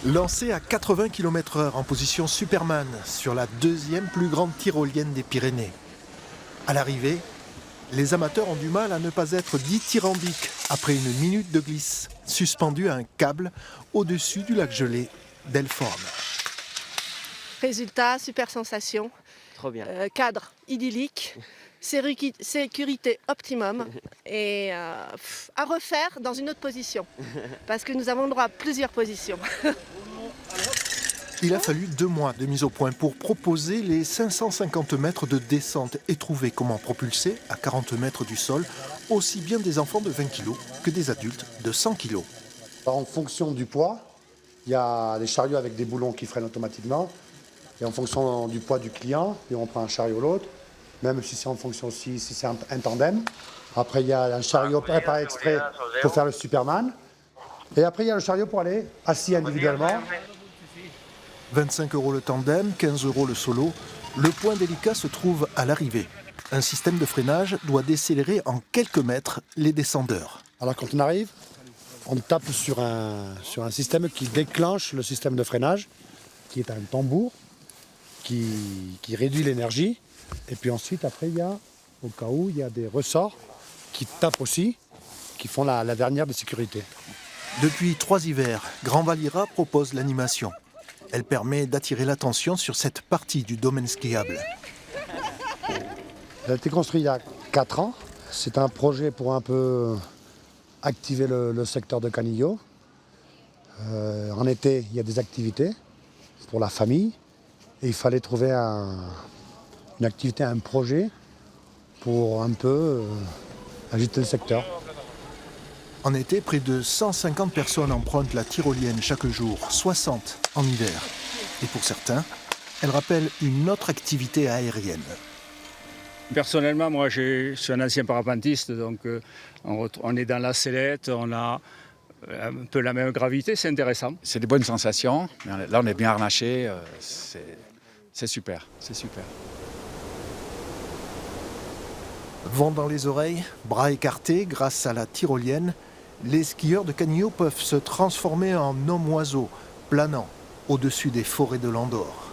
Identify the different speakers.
Speaker 1: Lancé à 80 km/h en position Superman sur la deuxième plus grande tyrolienne des Pyrénées. À l'arrivée, les amateurs ont du mal à ne pas être dithyrambiques après une minute de glisse, suspendue à un câble au-dessus du lac gelé d'Elforme.
Speaker 2: Résultat, super sensation,
Speaker 3: Trop bien.
Speaker 2: cadre idyllique, sécurité optimum et à refaire dans une autre position. Parce que nous avons le droit à plusieurs positions.
Speaker 1: Il a fallu 2 mois de mise au point pour proposer les 550 mètres de descente et trouver comment propulser à 40 mètres du sol aussi bien des enfants de 20 kg que des adultes de 100 kg.
Speaker 4: En fonction du poids, il y a des chariots avec des boulons qui freinent automatiquement. Et en fonction du poids du client, et on prend un chariot ou l'autre, même si c'est en fonction si c'est un tandem. Après, il y a un chariot préparé exprès pour faire le Superman. Et après, il y a le chariot pour aller assis individuellement.
Speaker 1: 25 € le tandem, 15 € le solo. Le point délicat se trouve à l'arrivée. Un système de freinage doit décélérer en quelques mètres les descendeurs.
Speaker 4: Alors quand on arrive, on tape sur un système qui déclenche le système de freinage, qui est un tambour, qui réduit l'énergie. Et puis ensuite, après, il y a, au cas où, il y a des ressorts qui tapent aussi, qui font la dernière de sécurité.
Speaker 1: Depuis 3 hivers, Grand Valira propose l'animation. Elle permet d'attirer l'attention sur cette partie du domaine skiable.
Speaker 4: Elle a été construite il y a 4 ans. C'est un projet pour un peu activer le secteur de Canillo. En été, il y a des activités pour la famille. Et il fallait trouver une activité, un projet pour un peu agiter le secteur.
Speaker 1: En été, près de 150 personnes empruntent la tyrolienne chaque jour, 60 en hiver. Et pour certains, elle rappelle une autre activité aérienne.
Speaker 5: Personnellement, moi je suis un ancien parapentiste, donc on est dans la sellette, on a un peu la même gravité, c'est intéressant.
Speaker 6: C'est des bonnes sensations, là on est bien harnaché, c'est super, c'est super.
Speaker 1: Vent dans les oreilles, bras écartés grâce à la tyrolienne, les skieurs de Canillo peuvent se transformer en hommes-oiseaux, planant au-dessus des forêts de l'Andorre.